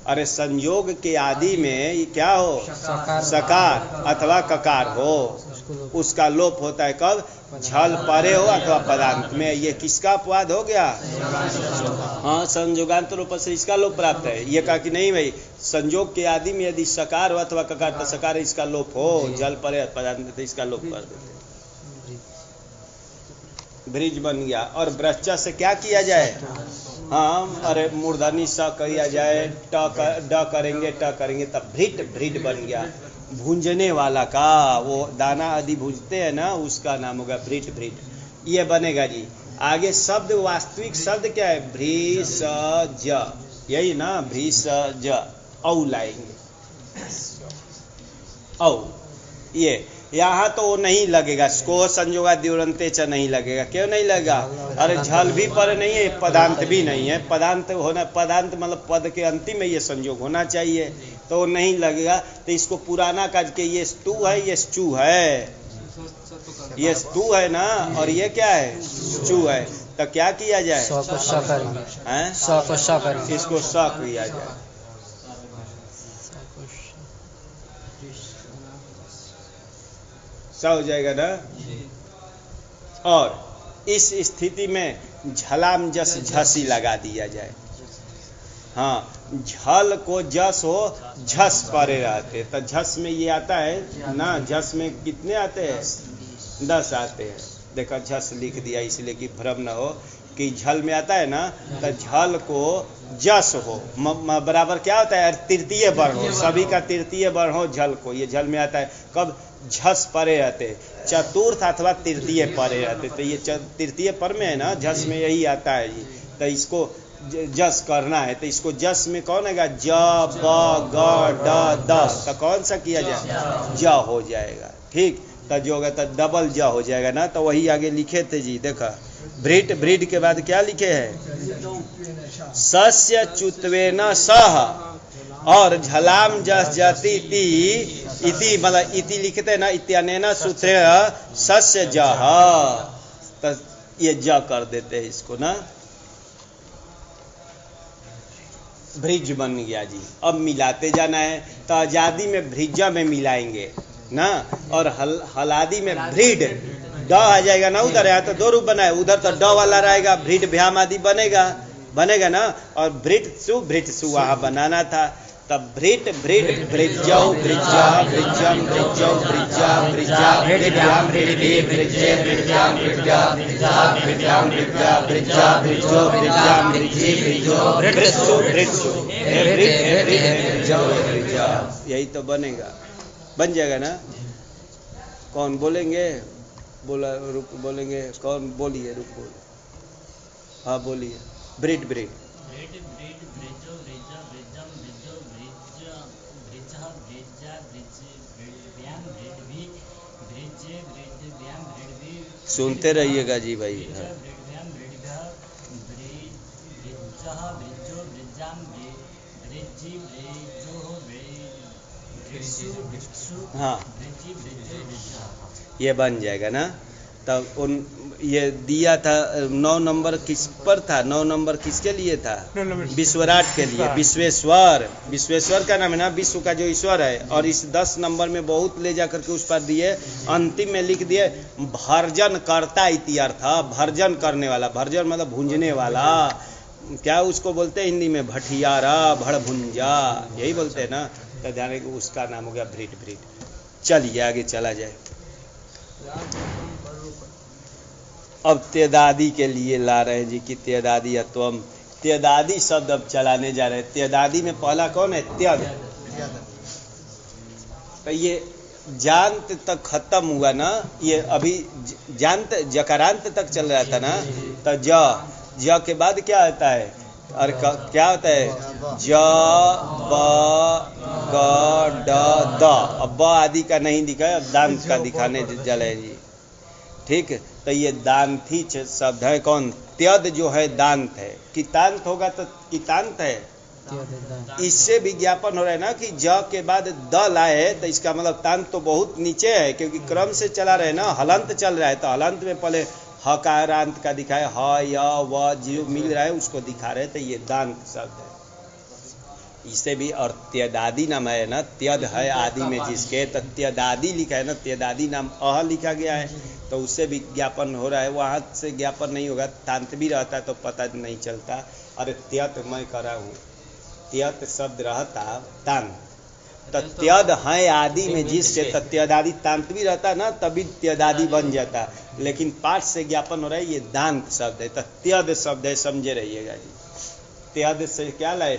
अरे संयोग के आदि में क्या हो, सकार अथवा ककार हो, उसका लोप होता है कब, झल परे हो अथवा पदांत में। ये किसका अपवाद हो गया, हाँ संयोगांत रूप से इसका लोप प्राप्त है। ये कहा कि नहीं भाई, संयोग के आदि में यदि सकार हो अथवा ककार तो सकार इसका लोप हो, झल परे पदांत तो इसका लोप कर देते, ब्रिज बन गया। और ब्रश्चा से क्या किया जाए, हाँ, अरे मूर्धनी स किया जाए, ड करेंगे ट करेंगे, तब भ्रीट बन गया। भूंजने वाला का, वो दाना आदि भूंजते हैं ना, उसका नाम होगा भ्रीट, ये बनेगा जी। आगे शब्द, वास्तविक शब्द क्या है, भ्रीषज, यही ना, भ्रीषज, औ लाएंगे, औ, ये यहाँ तो वो नहीं लगेगा, स्कोह संयोगा द्योरन्ते च नहीं लगेगा, क्यों नहीं लगेगा, अरे झल भी पर नहीं है, पदांत भी नहीं है, पदांत होना, पदांत मतलब पद के अंतिम में ये संयोग होना चाहिए, तो नहीं लगेगा। तो इसको पुराना काज के, ये स्तु है, ये चू है, ये स्तु है ना, और ये क्या है, चू है, तो क्या किया जाए, इसको स किया जाए, सा हो जाएगा ना। और इस स्थिति में झलाम जस झसी लगा दिया जाए, हाँ, झल को जस हो, झस परे रहते, तो झस में ये आता है ना, झस में कितने आते हैं, 10 आते हैं। देखा, झस लिख दिया इसलिए कि भ्रम न हो कि झल में आता है ना, तो झल को जस हो बराबर क्या होता है, तृतीय वर्ण हो, सभी का तृतीय वर्ण हो झल को, ये झल में आता है कब, झस परे रहते, चतुर्थ अथवा तृतीय परे रहते, तो ये तृतीय पर में है ना, झस में यही आता है जी। तो इसको जस करना है, तो इसको जस में कौन है, ज ब ग ड द, तो कौन सा किया जाए, ज हो जाएगा, ठीक। तो जो होगा तो डबल ज हो जाएगा ना, तो वही आगे लिखे थे जी, देखा, ब्रीड के बाद क्या लिखे है, सस्य च्युत्वेन सह, और झलाम जस जति इति, मतलब इति लिखते ना, इत्यनेन सूत्रेण सस्य जह, तो ये ज कर देते हैं इसको ना, ब्रिज बन गया जी। अब मिलाते जाना है, तो आजादी में भ्रिजा में मिलाएंगे, ना, और हलादी में भ्रीड ड आ जाएगा ना, उधर है तो 2 रूप बना है, उधर तो ड वाला रहेगा, भ्रीड भ्याम आदि बनेगा ना, और भृत्सु वहां बनाना था। तब भृट भृट भृजौ भृजा भृजम भृजौ भृजा भृजा भृड्याम भृडि भृजे भृड्याम भृड्या भृजा भृड्याम भृड्या भृजा भृजो भृड्याम भृजी भृजो भृत्सु भृत्सु भृजौ भृजा, यही तो बनेगा, बन जाएगा ना। कौन बोलेंगे? रुक बोलेंगे, कौन बोलिए, रुक बोल, हाँ बोलिए। ब्रिड ब्रिड सुनते रहिएगा जी भाई। हाँ ये बन जाएगा ना। तब उन ये दिया था 9 नंबर किस पर था? 9 नंबर किसके लिए था? विश्वराट के लिए। विश्वेश्वर, विश्वेश्वर का नाम है ना, विश्व का जो ईश्वर है। और इस 10 नंबर में बहुत ले जा करके उस पर दिए, अंतिम में लिख दिए भर्जन करता इत्यर्थ, भर्जन करने वाला। भर्जन मतलब भूंजने वाला, क्या उसको बोलते हैं हिंदी में? भठियारा, भड़भुंजा, यही बोलते हैं ना। तो ध्यान रखिए उसका नाम हो गया भृट भृट। चलिए आगे चला जाए। अब त्यदादि के लिए ला रहे हैं जी कि त्यदादि अत्वम, त्यदादि शब्द अब चलाने जा रहे हैं। त्यदादि में पहला कौन है? त्यद। तो ये जानत तक खत्म हुआ ना, ये अभी जानत जकारांत तक चल रहा था ना। तो ज के बाद क्या आता है? और क्या होता है? ज ब ग ड द। अब ब आदि का नहीं दिखा है, अब दांत का दिखाने चले जी। ठीक, तो ये दांती शब्द है। कौन? त्यद जो है दांत है। कितांत होगा तो कितांत है। इससे विज्ञापन हो रहा है ना कि ज के बाद द लाए, तो इसका मतलब तांत तो बहुत नीचे है, क्योंकि क्रम से चला रहे ना, हलंत चल रहा है। तो हलंत में पहले हकारांत का दिखाए, ह य व जो मिल रहा है उसको दिखा रहे, तो ये दांत शब्द है। इसे भी, और त्यदादि नाम है ना, त्यद है आदि में जिसके, तो त्यदादि लिखा है ना, त्यदादि नाम अह लिखा गया है, तो उससे भी ज्ञापन हो रहा है। वहाँ से ज्ञापन नहीं होगा, तांत भी रहता है तो पता नहीं चलता। अरे त्यत मैं करा हूँ, त्यत शब्द रहता तांत, तो त्यद है आदि में जिससे, तो त्यदादि तांत भी रहता ना, तभी त्यदादि बन जाता। लेकिन पाठ से ज्ञापन हो रहा है ये दांत शब्द है, तो त्यद शब्द है, समझे रहिएगा जी। त्यद से क्या लाए?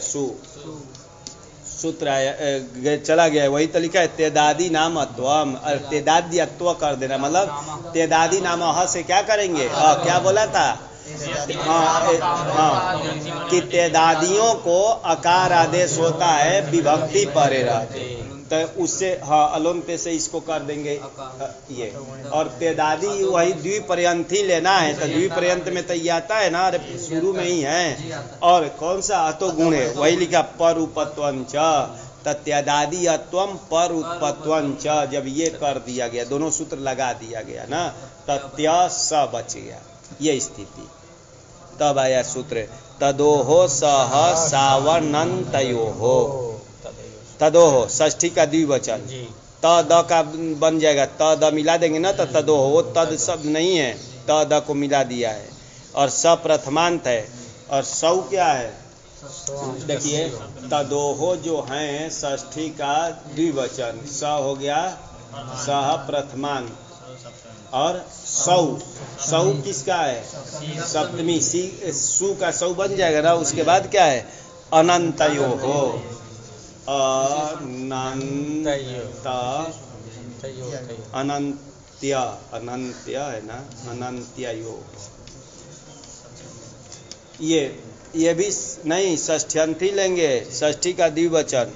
सूत्र आया, चला गया, वही तो लिखा है त्यदादि नाम अत्वम। त्यदादि अत्व कर देना, मतलब त्यदादि नाम अह से क्या करेंगे? क्या बोला था? हाँ, कि त्यदादियों को अकार आदेश होता है, विभक्ति परे रहते, तो उससे हाँ अलोन्ते से इसको कर देंगे ये। और त्यदादि वही द्विपर्यंत ही लेना है, तो द्विपर्यंत में तो ये आता है ना, अरे शुरू में ही है। और कौन सा? अतो गुण है, वही लिखा पर उपत्वंच, त्यदादि अत्वम पर उत्पत्वंच। जब ये कर दिया गया, दोनों सूत्र लगा दिया गया ना, तत्य स बच गया, ये स्थिति। तब आया सूत्र तदोहो सह सावनन्तयोहो। तदोहो षष्ठी का द्विवचन, त द का बन जाएगा, त द मिला देंगे ना, तो तदोहो, वो तद शब्द नहीं है, त द को मिला दिया है। और स प्रथमांत है, और सौ क्या है? देखिए तदोहो जो है षष्ठी का द्विवचन, स हो गया सह प्रथमांत, और सौ, सौ किसका है? सप्तमी, सु का सौ बन जाएगा ना। उसके बाद क्या है? अनंतयो हो, अनंत्य, अनंत्य है ना, अनंत्यो। ये भी नहीं, षष्ठ्यंती लेंगे, षष्ठी का द्विवचन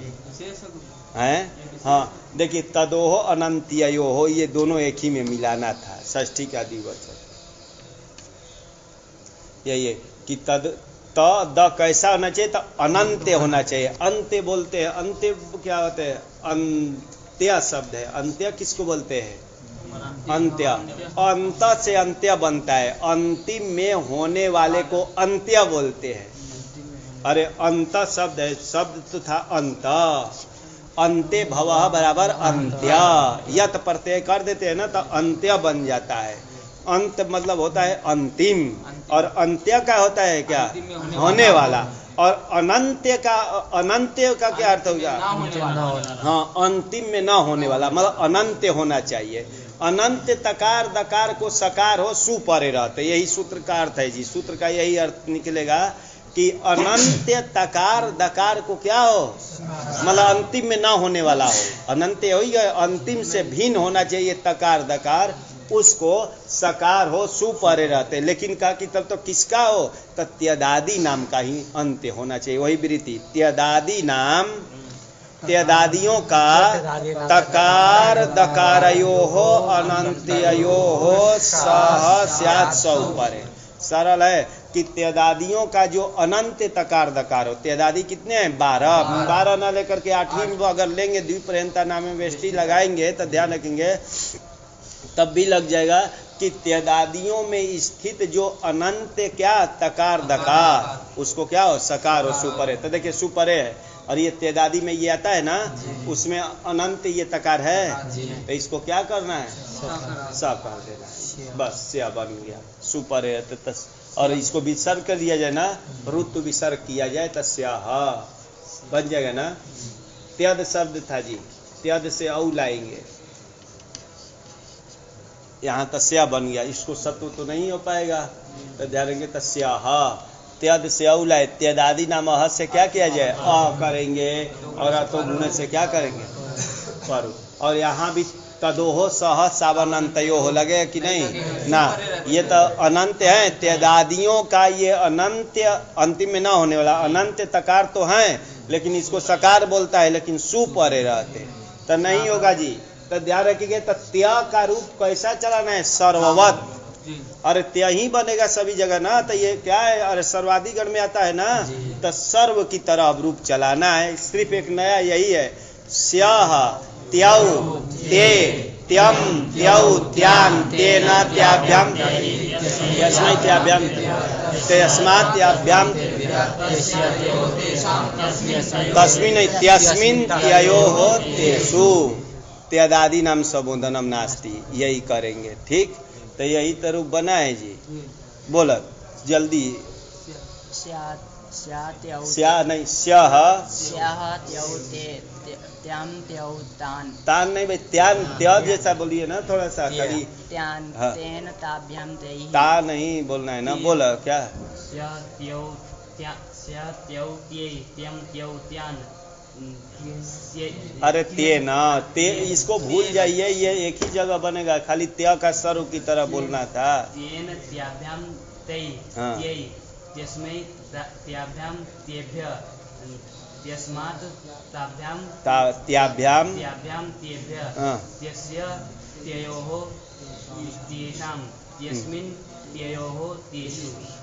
है। हाँ देखिए तदोहो अनंत्यो हो, ये दोनों एक ही में मिलाना था, षष्ठी का द्विवचन। ये कि तद त द कैसा होना चाहिए? तो अनंत्य होना चाहिए। अंत्य बोलते हैं, अंत्य क्या होते हैं? अंत्य शब्द है। अंत्य किसको बोलते हैं? अंत्य। अंत से अंत्य बनता है, अंतिम में होने वाले को अंत्य बोलते हैं। अरे अंत शब्द है, शब्द तो था अंत, अंत्य भवः बराबर अंत्य, यत प्रत्यय कर देते हैं ना तो अंत्य बन जाता है। अंत मतलब होता है अंतिम, और अंत्य का होता है क्या, होने वाला। और अनंत्य का क्या अर्थ होगा, हाँ अंतिम में न होने वाला, मतलब अनंत्य होना चाहिए। अनंत तकार दकार को सकार हो सु परे रहते, यही सूत्र का अर्थ है जी। सूत्र का यही अर्थ निकलेगा कि अनंत्य तकार दकार को क्या हो, मतलब अंतिम में ना होने वाला हो। अनंत्य हो गया, अंतिम से भिन्न होना चाहिए तकार दकार, उसको सकार हो सु परे रहते। लेकिन कहा कि तब तो किसका हो, तो त्यदादि नाम का ही अंत्य होना चाहिए। वही वृत्ति त्यदादि नाम, त्यदादियों का तकार दकारयो हो अनंत्यो हो सह स्यात् स परे। सरल है कि त्यदादियों का जो अनंत तकार दकार हो, त्यदादि कितने हैं 12 न लेकर के 8वीं अगर लेंगे, द्विप्रयंता नाम में वेष्टि लगाएंगे तो ध्यान रखेंगे तब भी लग जाएगा कि त्यदादियों में स्थित जो अनंत क्या तकार दकार, उसको क्या हो सकार हो सुपरे। तो देखिए सुपरे है और ये त्यदादि में ये आता है ना, उसमें अनंत ये तकार है, तो इसको क्या करना है, स कर देना है, बस से बन गया सुपरे। और इसको विसर्ग कर दिया जाए ना, ऋतु विसर्ग किया जाए तो स्याह बन जाएगा ना। त्यद शब्द था जी, त्यद से औ लाएंगे, यहाँ तस्या बन गया, इसको सत्व तो नहीं हो पाएगा, तो ध्यान रखेंगे तस्याह। त्यद से औ लाए, त्यदादि नाम ह से क्या किया जाए, अ करेंगे, और तो गुण से क्या करेंगे पर। और यहाँ भी तदोहो सह सावनंतयो हो लगे कि नहीं ना, ये तो अनंत है। त्यदादियों का ये अनंत अंतिम में ना होने वाला अनंत तकार तो है, लेकिन इसको सकार बोलता है, लेकिन सु परे रहते तो नहीं होगा जी। तो ध्यान रखिए तो त्य का रूप कैसा चलाना है, सर्ववत। अरे त्य ही बनेगा सभी जगह ना, तो ये क्या है, अरे सर्वाधिगण में आता है ना, तो सर्व की तरह रूप चलाना है। सिर्फ एक नया यही है, स्यः त्यौ ते त्यम त्यौ त्यान तेन त्याभ्याम यस्मै त्याभ्याम तस्मात् त्याभ्याम तस्मिन् इत्यस्मिन् त्ययोः तेषु त्यदादि नाम संबोधनम नास्ति, यही करेंगे। ठीक, तो यही तो रूप बना है जी। बोल जल्दी, स्या नहीं स्यः तान नहीं भाई, त्यान त्या जैसा बोलिए ना, थोड़ा सा खड़ी ता नहीं बोलना है ना। बोला क्या, अरे ते ना, ते इसको भूल जाइए, ये एक ही जगह बनेगा, खाली त्या का सर्व की तरह बोलना था। हाँ त्याभ्याम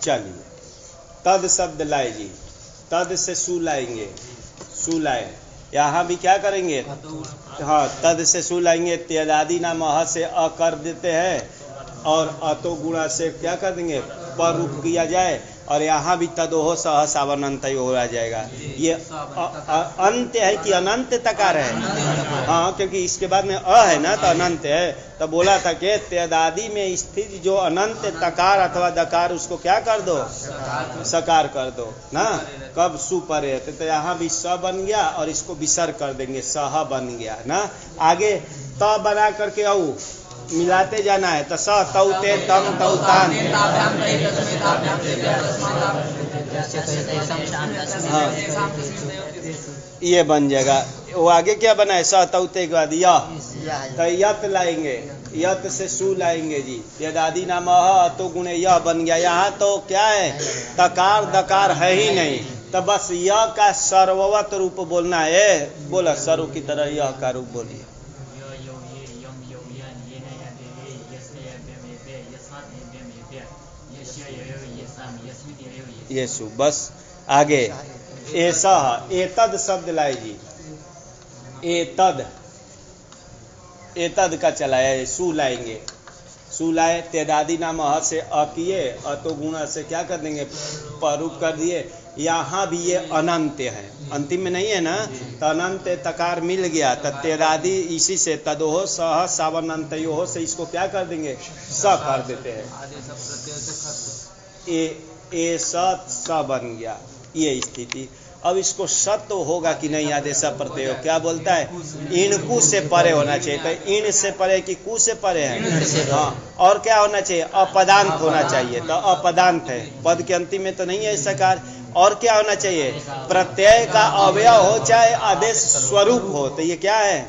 चलिए तद शब्द लाए जी, तद से सु लाएंगे, सु लाए, यहाँ भी क्या करेंगे, हाँ तद से सु लाएंगे। त्यदादि नाम ह से अ कर देते हैं, और अतो गुणा से क्या कर देंगे, पर रूप किया जाए, और यहाँ भी तदोह सह सावनंतयो हो जाएगा। ये अंत्य है कि अनंत तकार है, हाँ क्योंकि इसके बाद में अ है ना, तो अनंत है। तो बोला था कि त्यदादि में स्थित जो अनंत तकार अथवा दकार, उसको क्या कर दो, सकार कर दो ना। कब सु परे, तो यहाँ भी स बन गया, और इसको विसर्ग कर देंगे, सह बन गया ना। आगे त बना करके औ मिलाते जाना है, तो स तौ ते तम तौ तान, हाँ ये बन जाएगा। वो आगे क्या बना है, स तौ ते के बाद यह, तो यत लाएंगे, यत से सु लाएंगे जी। त्यदादि नाम ह तो गुणे यह बन गया। यहाँ तो क्या है, तकार दकार है ही नहीं, तो बस यह का सर्ववत रूप बोलना है। बोला सर्व की तरह यह का रूप बोलिए। येसु, बस आगे ऐसा एतद शब्द लाए जी, एतद, एतद का चलाया है, सु लाएंगे, सु लाए, तेदादी नाम अ से अ किए, अतो गुण से क्या कर देंगे, परूप कर दिए। यहाँ भी ये अनंत है, अंतिम में नहीं है ना, तो अनंत तकार मिल गया, तो तेदादी इसी से तदोह सह सावनंतयोह से इसको क्या कर देंगे, स कर देते हैं, ए स बन गया, ये स्थिति। अब इसको सत तो होगा कि नहीं, आदेश प्रत्यय क्या बोलता है, इणकु से परे होना चाहिए, तो इन से परे कि कु से परे है, हाँ, और क्या होना चाहिए, अपदांत होना चाहिए, तो अपदांत है, पद के अंतिम में तो नहीं है इस प्रकार। और क्या होना चाहिए, प्रत्यय का अवयव हो चाहे आदेश स्वरूप हो, तो ये क्या है,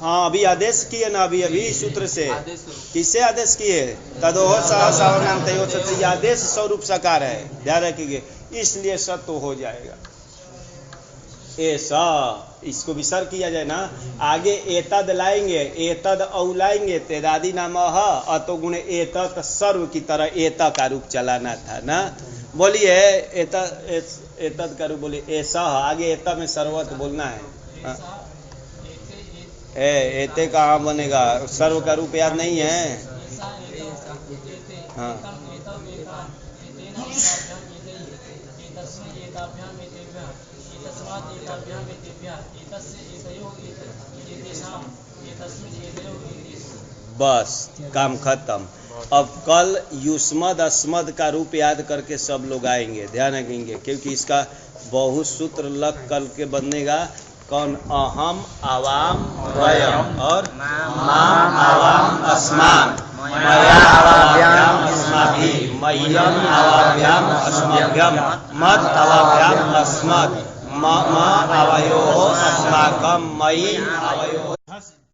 हाँ अभी आदेश किए ना, अभी सूत्र से किससे आदेश किए, तदोह सह सावनांतयोः से, ये आदेश स्वरूप सकार है, ध्यान रखिए, इसलिए सत्य हो जाएगा। ऐसा इसको विसर्ग किया जाए ना, आगे एतद लाएंगे, एतद औ लाएंगे, तेदादी नाम अतो गुण एतत सर्व की तरह एता का रूप चलाना था ना, बोलिए एतद का रूप बोलिए, ऐसा आगे एता में सर्वत बोलना है, एते कहाँ बनेगा, सर्व का रूप याद नहीं है, हाँ बस काम खत्म। अब कल युष्मद अस्मद का रूप याद करके सब लोग आएंगे, ध्यान रखेंगे, क्योंकि इसका बहुत सूत्र लग कल के बनेगा। कौन, अहम आवाम वयम और माम आवाम अस्मान्, मया आवाभ्याम अस्माभिः, मह्यम आवाभ्याम अस्मभ्यम, मत् आवाभ्याम अस्मत्, मम आवयोः अस्माकं, मयि आवयोः